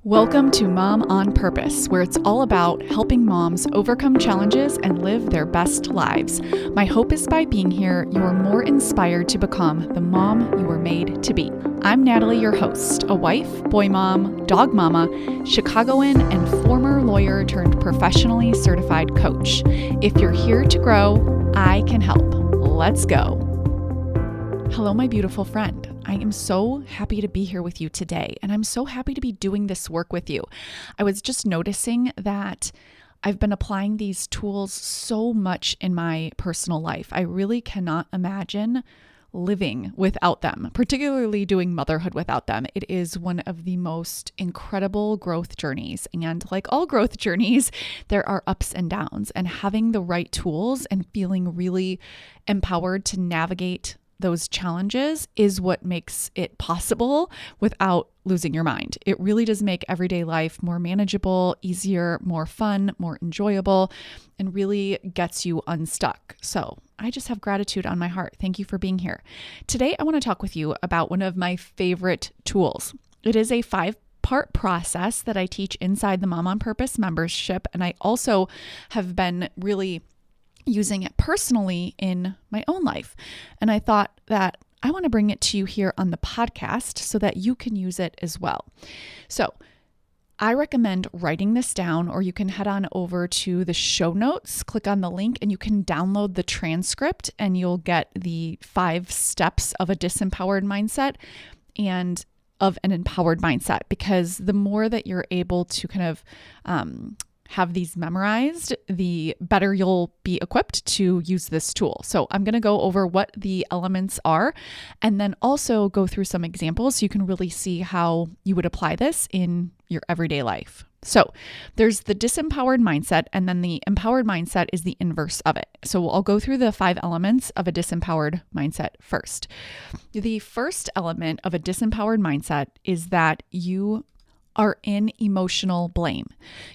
Welcome to Mom on Purpose, where it's all about helping moms overcome challenges and live their best lives. My hope is by being here, you are more inspired to become the mom you were made to be. I'm Natalie, your host, a wife, boy mom, dog mama, Chicagoan, and former lawyer turned professionally certified coach. If you're here to grow, I can help. Let's go. Hello, my beautiful friend. I am so happy to be here with you today, and I'm so happy to be doing this work with you. I was just noticing that I've been applying these tools so much in my personal life. I really cannot imagine living without them, particularly doing motherhood without them. It is one of the most incredible growth journeys. And like all growth journeys, there are ups and downs, and having the right tools and feeling really empowered to navigate those challenges is what makes it possible without losing your mind. It really does make everyday life more manageable, easier, more fun, more enjoyable, and really gets you unstuck. So I just have gratitude on my heart. Thank you for being here. Today, I want to talk with you about one of my favorite tools. It is a 5-part process that I teach inside the Mom on Purpose membership, and I also have been really using it personally in my own life. And I thought that I want to bring it to you here on the podcast so that you can use it as well. So I recommend writing this down, or you can head on over to the show notes, click on the link, and you can download the transcript, and you'll get the 5 steps of a disempowered mindset and of an empowered mindset. Because the more that you're able to kind of have these memorized, the better you'll be equipped to use this tool. So I'm going to go over what the elements are, and then also go through some examples so you can really see how you would apply this in your everyday life. So there's the disempowered mindset, and then the empowered mindset is the inverse of it. So I'll go through the 5 elements of a disempowered mindset first. The first element of a disempowered mindset is that you are in emotional blame.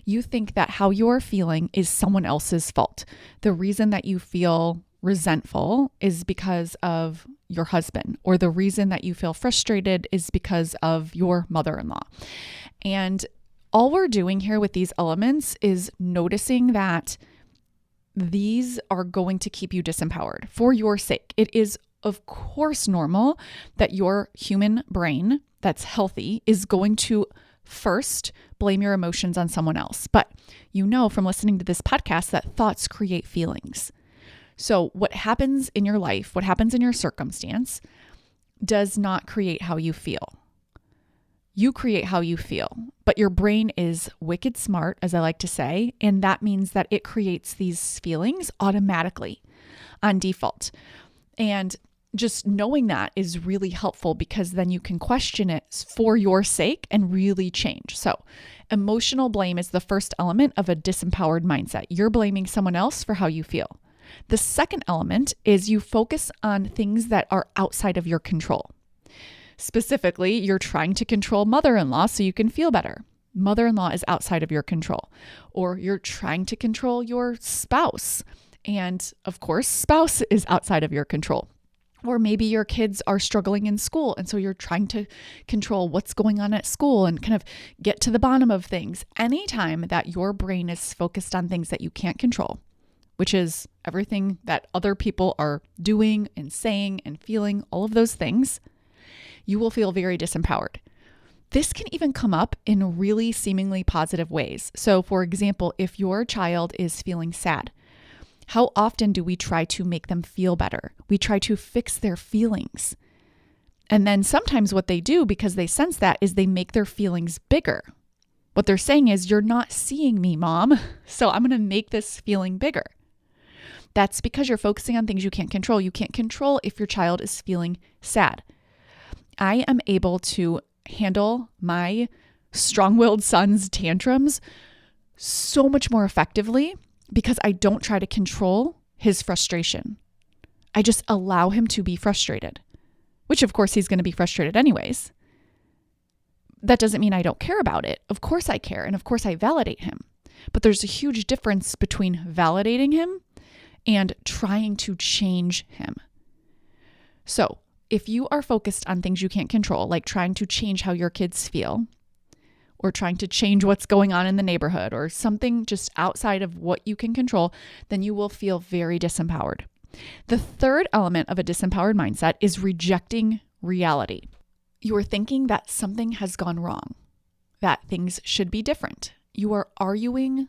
You think that how you're feeling is someone else's fault. The reason that you feel resentful is because of your husband, or the reason that you feel frustrated is because of your mother-in-law. And all we're doing here with these elements is noticing that these are going to keep you disempowered for your sake. It is, of course, normal that your human brain that's healthy is going to first blame your emotions on someone else. But you know from listening to this podcast that thoughts create feelings. So what happens in your life, what happens in your circumstance, does not create how you feel. You create how you feel, but your brain is wicked smart, as I like to say, and that means that it creates these feelings automatically on default. And just knowing that is really helpful, because then you can question it for your sake and really change. So emotional blame is the first element of a disempowered mindset. You're blaming someone else for how you feel. The second element is you focus on things that are outside of your control. Specifically, you're trying to control mother-in-law so you can feel better. Mother-in-law is outside of your control. Or you're trying to control your spouse. And of course, spouse is outside of your control. Or maybe your kids are struggling in school, and so you're trying to control what's going on at school and kind of get to the bottom of things. Anytime that your brain is focused on things that you can't control, which is everything that other people are doing and saying and feeling, all of those things, you will feel very disempowered. This can even come up in really seemingly positive ways. So for example, if your child is feeling sad, how often do we try to make them feel better? We try to fix their feelings. And then sometimes what they do, because they sense that, is they make their feelings bigger. What they're saying is, you're not seeing me, mom, so I'm going to make this feeling bigger. That's because you're focusing on things you can't control. You can't control if your child is feeling sad. I am able to handle my strong-willed son's tantrums so much more effectively because I don't try to control his frustration. I just allow him to be frustrated, which of course he's going to be frustrated anyways. That doesn't mean I don't care about it. Of course I care, and of course I validate him. But there's a huge difference between validating him and trying to change him. So if you are focused on things you can't control, like trying to change how your kids feel, or trying to change what's going on in the neighborhood or something just outside of what you can control, then you will feel very disempowered. The third element of a disempowered mindset is rejecting reality. You are thinking that something has gone wrong, that things should be different. You are arguing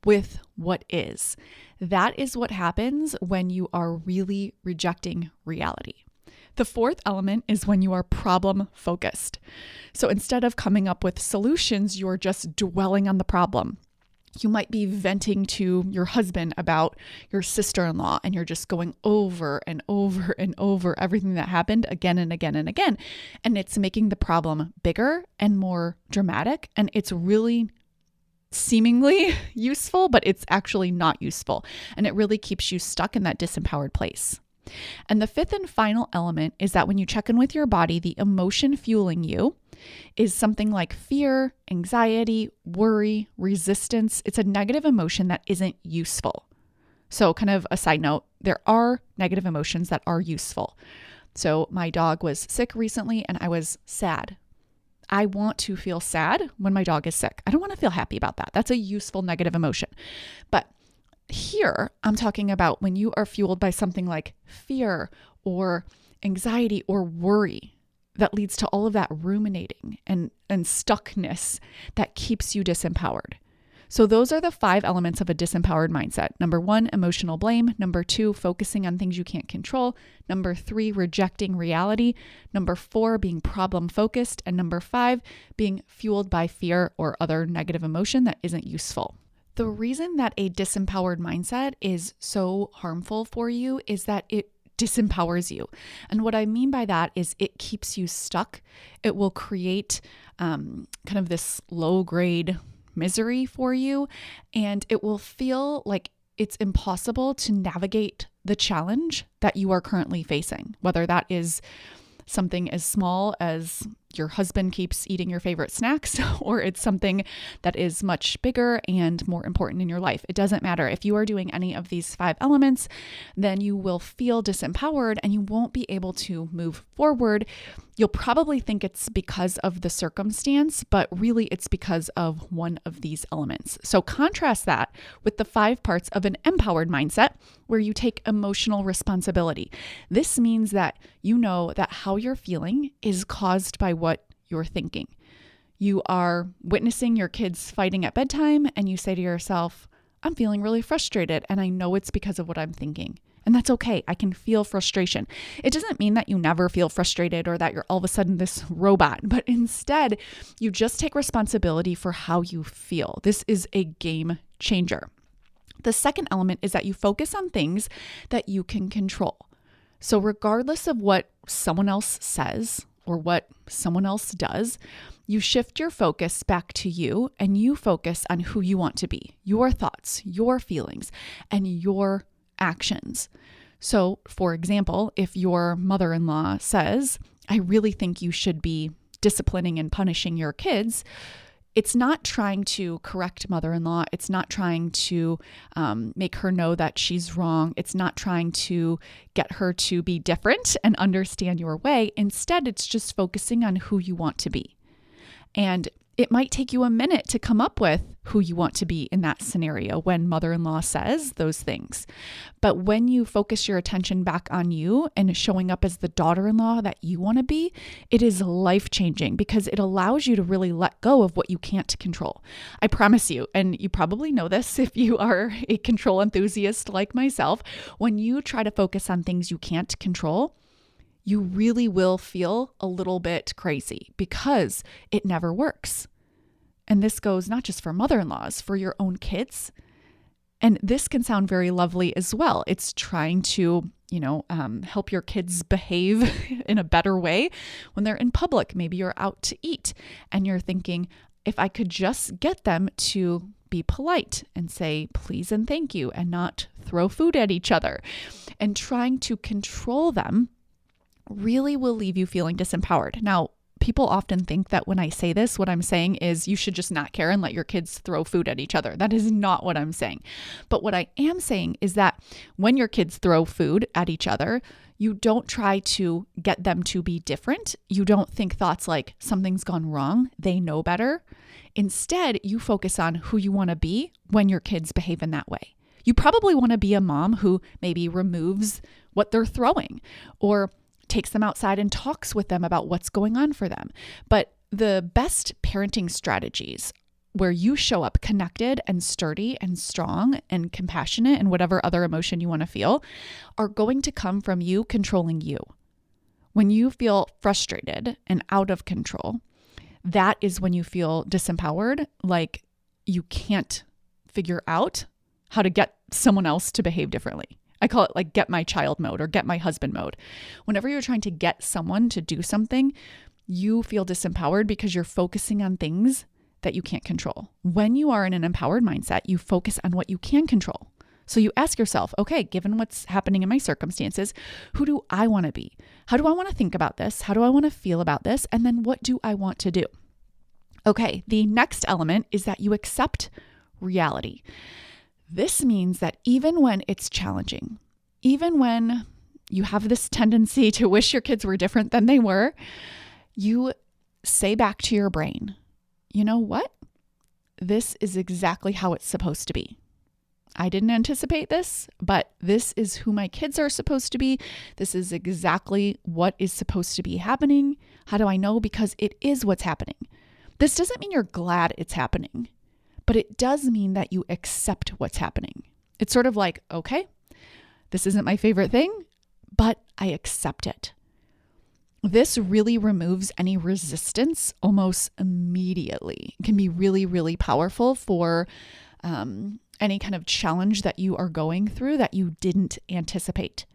with what is. That is what happens when you are really rejecting reality. The fourth element is when you are problem focused. So instead of coming up with solutions, you're just dwelling on the problem. You might be venting to your husband about your sister-in-law, and you're just going over and over and over everything that happened again and again and again. And it's making the problem bigger and more dramatic. And it's really seemingly useful, but it's actually not useful. And it really keeps you stuck in that disempowered place. And the fifth and final element is that when you check in with your body, the emotion fueling you is something like fear, anxiety, worry, resistance. It's a negative emotion that isn't useful. So kind of a side note, there are negative emotions that are useful. So my dog was sick recently and I was sad. I want to feel sad when my dog is sick. I don't want to feel happy about that. That's a useful negative emotion. But here, I'm talking about when you are fueled by something like fear or anxiety or worry that leads to all of that ruminating and stuckness that keeps you disempowered. So those are the 5 elements of a disempowered mindset. Number 1, emotional blame. Number 2, focusing on things you can't control. Number 3, rejecting reality. Number 4, being problem focused. And number 5, being fueled by fear or other negative emotion that isn't useful. The reason that a disempowered mindset is so harmful for you is that it disempowers you. And what I mean by that is it keeps you stuck. It will create kind of this low grade misery for you, and it will feel like it's impossible to navigate the challenge that you are currently facing, whether that is something as small as your husband keeps eating your favorite snacks, or it's something that is much bigger and more important in your life. It doesn't matter. If you are doing any of these 5 elements, then you will feel disempowered and you won't be able to move forward. You'll probably think it's because of the circumstance, but really it's because of one of these elements. So contrast that with the 5 parts of an empowered mindset where you take emotional responsibility. This means that you know that how you're feeling is caused by what you're thinking. You are witnessing your kids fighting at bedtime and you say to yourself, I'm feeling really frustrated and I know it's because of what I'm thinking. And that's okay. I can feel frustration. It doesn't mean that you never feel frustrated or that you're all of a sudden this robot, but instead you just take responsibility for how you feel. This is a game changer. The second element is that you focus on things that you can control. So regardless of what someone else says or what someone else does, you shift your focus back to you and you focus on who you want to be, your thoughts, your feelings, and your actions. So, for example, if your mother-in-law says, I really think you should be disciplining and punishing your kids, it's not trying to correct mother-in-law. It's not trying to make her know that she's wrong. It's not trying to get her to be different and understand your way. Instead, it's just focusing on who you want to be. And it might take you a minute to come up with who you want to be in that scenario when mother-in-law says those things. But when you focus your attention back on you and showing up as the daughter-in-law that you want to be, it is life-changing because it allows you to really let go of what you can't control. I promise you, and you probably know this if you are a control enthusiast like myself, when you try to focus on things you can't control, you really will feel a little bit crazy because it never works. And this goes not just for mother-in-laws, for your own kids. And this can sound very lovely as well. It's trying to, help your kids behave in a better way when they're in public. Maybe you're out to eat and you're thinking, if I could just get them to be polite and say please and thank you and not throw food at each other, and trying to control them really will leave you feeling disempowered. Now, people often think that when I say this, what I'm saying is you should just not care and let your kids throw food at each other. That is not what I'm saying. But what I am saying is that when your kids throw food at each other, You don't try to get them to be different. You don't think thoughts like something's gone wrong, they know better. Instead, you focus on who you want to be when your kids behave in that way. You probably want to be a mom who maybe removes what they're throwing or takes them outside and talks with them about what's going on for them. But the best parenting strategies where you show up connected and sturdy and strong and compassionate and whatever other emotion you want to feel are going to come from you controlling you. When you feel frustrated and out of control, that is when you feel disempowered, like you can't figure out how to get someone else to behave differently. I call it like get my child mode or get my husband mode. Whenever you're trying to get someone to do something, you feel disempowered because you're focusing on things that you can't control. When you are in an empowered mindset, you focus on what you can control. So you ask yourself, okay, given what's happening in my circumstances, who do I want to be? How do I want to think about this? How do I want to feel about this? And then what do I want to do? Okay, the next element is that you accept reality. This means that even when it's challenging, even when you have this tendency to wish your kids were different than they were, you say back to your brain, you know what? This is exactly how it's supposed to be. I didn't anticipate this, but this is who my kids are supposed to be. This is exactly what is supposed to be happening. How do I know? Because it is what's happening. This doesn't mean you're glad it's happening, but it does mean that you accept what's happening. It's sort of like, okay, this isn't my favorite thing, but I accept it. This really removes any resistance almost immediately. It can be really, really powerful for any kind of challenge that you are going through that you didn't anticipate.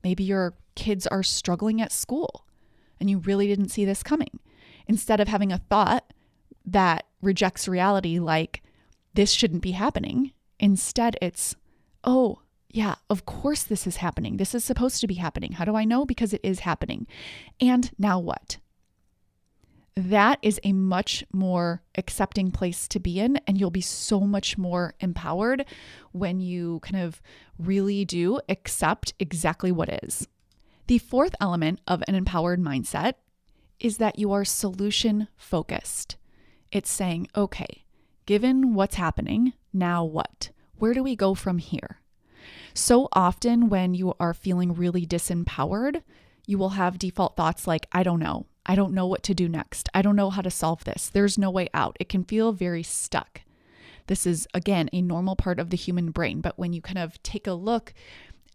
Maybe your kids are struggling at school and you really didn't see this coming. Instead of having a thought that rejects reality like this shouldn't be happening, instead it's, oh, yeah, of course this is happening. This is supposed to be happening. How do I know? Because it is happening. And now what? That is a much more accepting place to be in, and you'll be so much more empowered when you kind of really do accept exactly what is. The fourth element of an empowered mindset is that you are solution focused. It's saying, okay, given what's happening, now what? Where do we go from here? So often when you are feeling really disempowered, you will have default thoughts like, I don't know. I don't know what to do next. I don't know how to solve this. There's no way out. It can feel very stuck. This is, again, a normal part of the human brain. But when you kind of take a look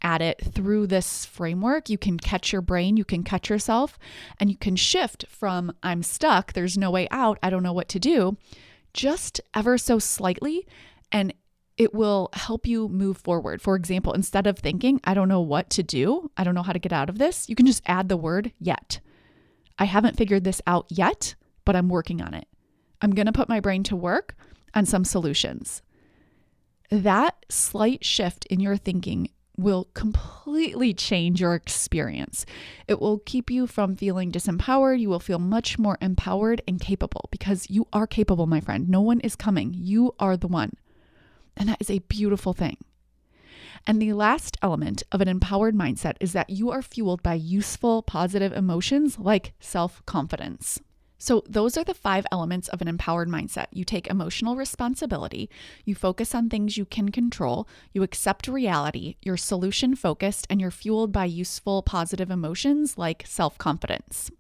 at it through this framework, you can catch your brain, you can catch yourself, and you can shift from I'm stuck, there's no way out, I don't know what to do, just ever so slightly, and it will help you move forward. For example, instead of thinking, I don't know what to do, I don't know how to get out of this, you can just add the word yet. I haven't figured this out yet, but I'm working on it. I'm going to put my brain to work on some solutions. That slight shift in your thinking will completely change your experience. It will keep you from feeling disempowered. You will feel much more empowered and capable because you are capable, my friend. No one is coming. You are the one. And that is a beautiful thing. And the last element of an empowered mindset is that you are fueled by useful, positive emotions like self-confidence. So those are the 5 elements of an empowered mindset. You take emotional responsibility, you focus on things you can control, you accept reality, you're solution focused, and you're fueled by useful, positive emotions like self-confidence.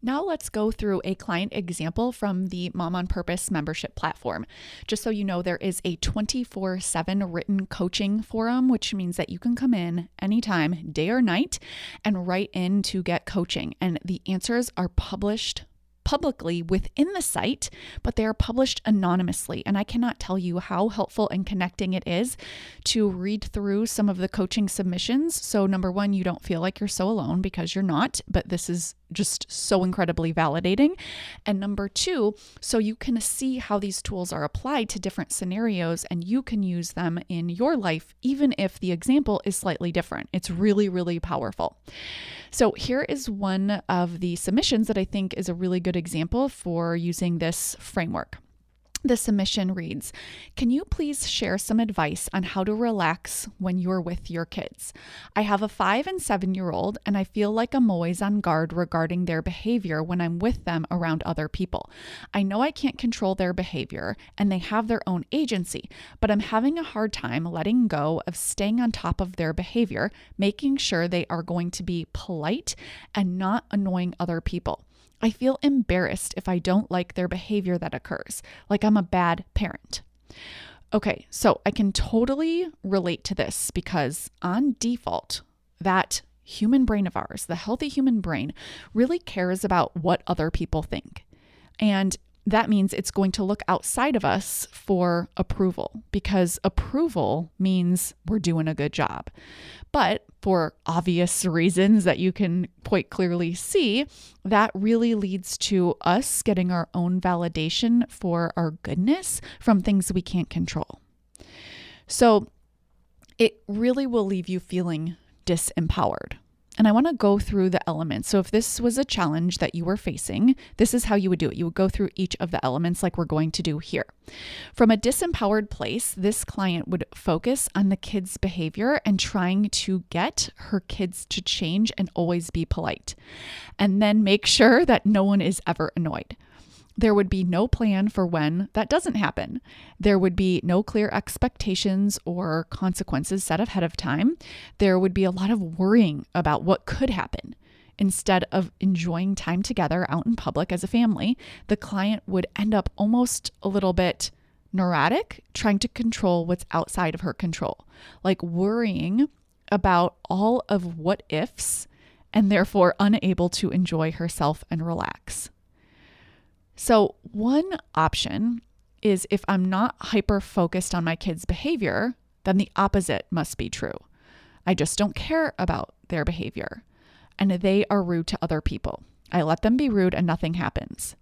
Now let's go through a client example from the Mom on Purpose membership platform. Just so you know, there is a 24/7 written coaching forum, which means that you can come in anytime, day or night, and write in to get coaching. And the answers are published publicly within the site, but they are published anonymously. And I cannot tell you how helpful and connecting it is to read through some of the coaching submissions. So number one, you don't feel like you're so alone because you're not, but this is just so incredibly validating. And number two, so you can see how these tools are applied to different scenarios and you can use them in your life, even if the example is slightly different. It's really, really powerful. So here is one of the submissions that I think is a really good example for using this framework. The submission reads, "Can you please share some advice on how to relax when you're with your kids? I have a 5 and 7-year-old and I feel like I'm always on guard regarding their behavior when I'm with them around other people. I know I can't control their behavior and they have their own agency, but I'm having a hard time letting go of staying on top of their behavior, making sure they are going to be polite and not annoying other people. I feel embarrassed if I don't like their behavior that occurs, like I'm a bad parent." Okay, so I can totally relate to this because on default, that human brain of ours, the healthy human brain, really cares about what other people think. And that means it's going to look outside of us for approval because approval means we're doing a good job. But for obvious reasons that you can quite clearly see, that really leads to us getting our own validation for our goodness from things we can't control. So it really will leave you feeling disempowered. And I want to go through the elements. So if this was a challenge that you were facing, this is how you would do it. You would go through each of the elements like we're going to do here. From a disempowered place, this client would focus on the kid's behavior and trying to get her kids to change and always be polite. And then make sure that no one is ever annoyed. There would be no plan for when that doesn't happen. There would be no clear expectations or consequences set ahead of time. There would be a lot of worrying about what could happen. Instead of enjoying time together out in public as a family, the client would end up almost a little bit neurotic, trying to control what's outside of her control, like worrying about all of what ifs and therefore unable to enjoy herself and relax. So one option is if I'm not hyper focused on my kids' behavior, then the opposite must be true. I just don't care about their behavior and they are rude to other people. I let them be rude and nothing happens.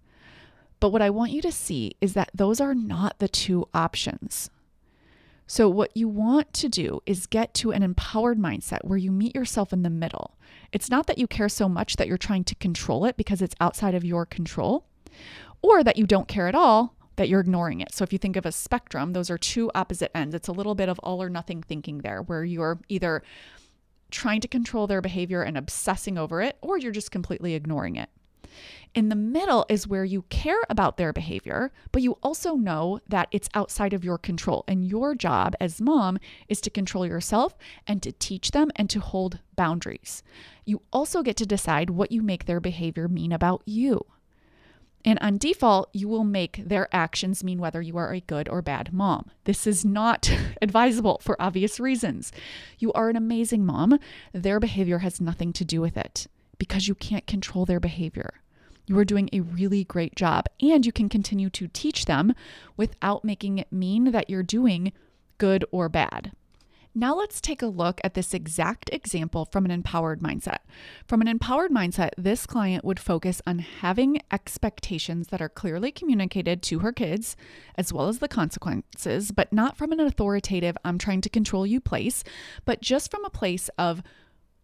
But what I want you to see is that those are not the two options. So what you want to do is get to an empowered mindset where you meet yourself in the middle. It's not that you care so much that you're trying to control it because it's outside of your control, or that you don't care at all, that you're ignoring it. So if you think of a spectrum, those are two opposite ends. It's a little bit of all or nothing thinking there, where you're either trying to control their behavior and obsessing over it, or you're just completely ignoring it. In the middle is where you care about their behavior, but you also know that it's outside of your control. And your job as mom is to control yourself and to teach them and to hold boundaries. You also get to decide what you make their behavior mean about you. And on default, you will make their actions mean whether you are a good or bad mom. This is not advisable for obvious reasons. You are an amazing mom. Their behavior has nothing to do with it because you can't control their behavior. You are doing a really great job and you can continue to teach them without making it mean that you're doing good or bad. Now let's take a look at this exact example from an empowered mindset. From an empowered mindset, this client would focus on having expectations that are clearly communicated to her kids, as well as the consequences, but not from an authoritative, I'm trying to control you place, but just from a place of,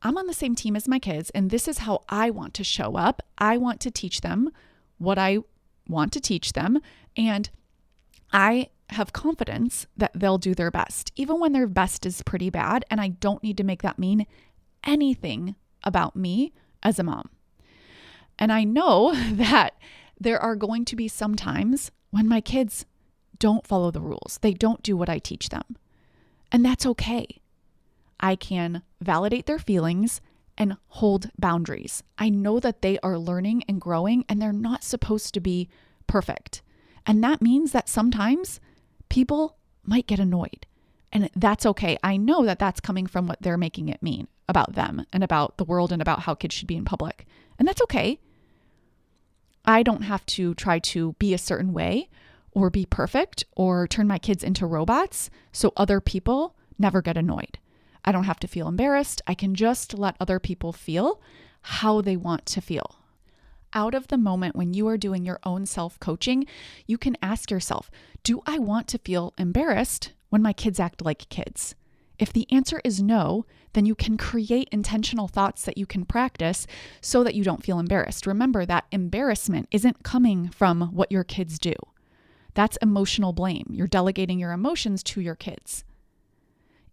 I'm on the same team as my kids, and this is how I want to show up. I want to teach them what I want to teach them, and I have confidence that they'll do their best, even when their best is pretty bad, and I don't need to make that mean anything about me as a mom. And I know that there are going to be some times when my kids don't follow the rules. They don't do what I teach them. And that's okay. I can validate their feelings and hold boundaries. I know that they are learning and growing, and they're not supposed to be perfect. And that means that sometimes people might get annoyed, and that's okay. I know that that's coming from what they're making it mean about them and about the world and about how kids should be in public. And that's okay. I don't have to try to be a certain way or be perfect or turn my kids into robots so other people never get annoyed. I don't have to feel embarrassed. I can just let other people feel how they want to feel. Out of the moment when you are doing your own self-coaching, you can ask yourself, do I want to feel embarrassed when my kids act like kids? If the answer is no, then you can create intentional thoughts that you can practice so that you don't feel embarrassed. Remember that embarrassment isn't coming from what your kids do. That's emotional blame. You're delegating your emotions to your kids.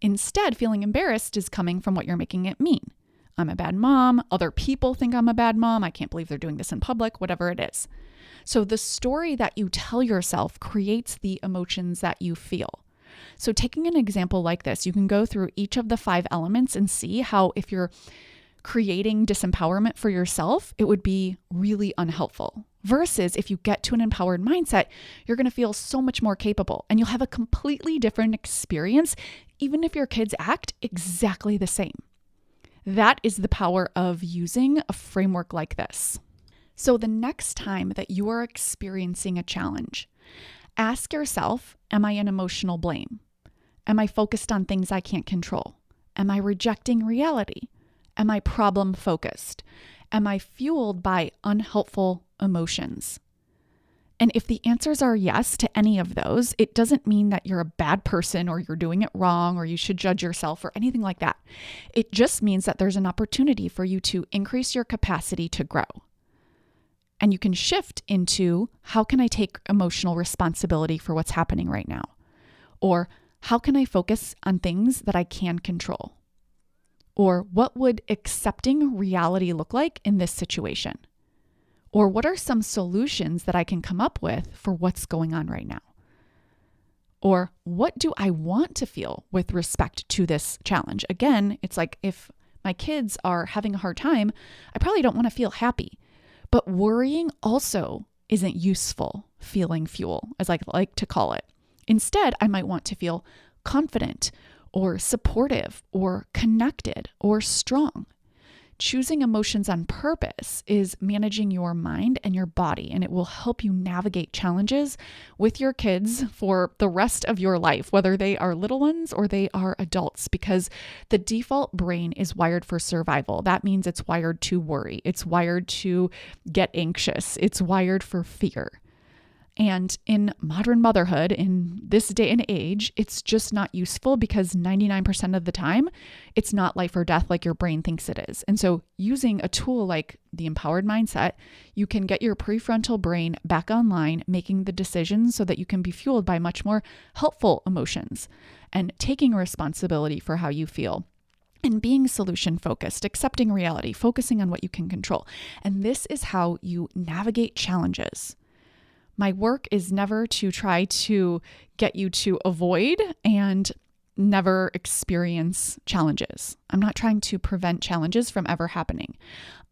Instead, feeling embarrassed is coming from what you're making it mean. I'm a bad mom. Other people think I'm a bad mom. I can't believe they're doing this in public, whatever it is. So the story that you tell yourself creates the emotions that you feel. So taking an example like this, you can go through each of the 5 elements and see how if you're creating disempowerment for yourself, it would be really unhelpful. Versus if you get to an empowered mindset, you're going to feel so much more capable and you'll have a completely different experience, even if your kids act exactly the same. That is the power of using a framework like this. So the next time that you are experiencing a challenge, ask yourself, am I in emotional blame? Am I focused on things I can't control? Am I rejecting reality? Am I problem focused? Am I fueled by unhelpful emotions? And if the answers are yes to any of those, it doesn't mean that you're a bad person or you're doing it wrong or you should judge yourself or anything like that. It just means that there's an opportunity for you to increase your capacity to grow. And you can shift into, how can I take emotional responsibility for what's happening right now? Or how can I focus on things that I can control? Or what would accepting reality look like in this situation? Or what are some solutions that I can come up with for what's going on right now? Or what do I want to feel with respect to this challenge? Again, it's like if my kids are having a hard time, I probably don't want to feel happy. But worrying also isn't useful feeling fuel, as I like to call it. Instead, I might want to feel confident or supportive or connected or strong. Choosing emotions on purpose is managing your mind and your body, and it will help you navigate challenges with your kids for the rest of your life, whether they are little ones or they are adults, because the default brain is wired for survival. That means it's wired to worry. It's wired to get anxious. It's wired for fear. And in modern motherhood, in this day and age, it's just not useful because 99% of the time, it's not life or death like your brain thinks it is. And so using a tool like the empowered mindset, you can get your prefrontal brain back online, making the decisions so that you can be fueled by much more helpful emotions and taking responsibility for how you feel. And being solution focused, accepting reality, focusing on what you can control. And this is how you navigate challenges. My work is never to try to get you to avoid and never experience challenges. I'm not trying to prevent challenges from ever happening.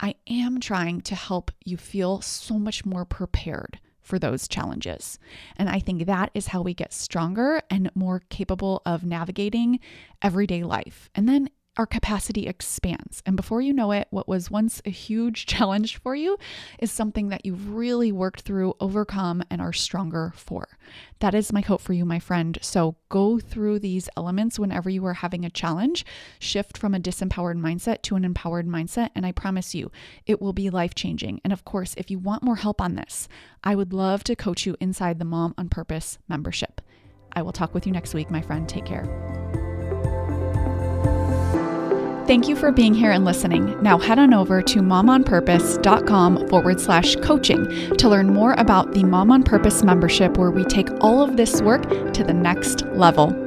I am trying to help you feel so much more prepared for those challenges. And I think that is how we get stronger and more capable of navigating everyday life. And then our capacity expands. And before you know it, what was once a huge challenge for you is something that you've really worked through, overcome, and are stronger for. That is my hope for you, my friend. So go through these elements whenever you are having a challenge, shift from a disempowered mindset to an empowered mindset. And I promise you, it will be life-changing. And of course, if you want more help on this, I would love to coach you inside the Mom on Purpose membership. I will talk with you next week, my friend. Take care. Thank you for being here and listening. Now head on over to momonpurpose.com/coaching to learn more about the Mom on Purpose membership, where we take all of this work to the next level.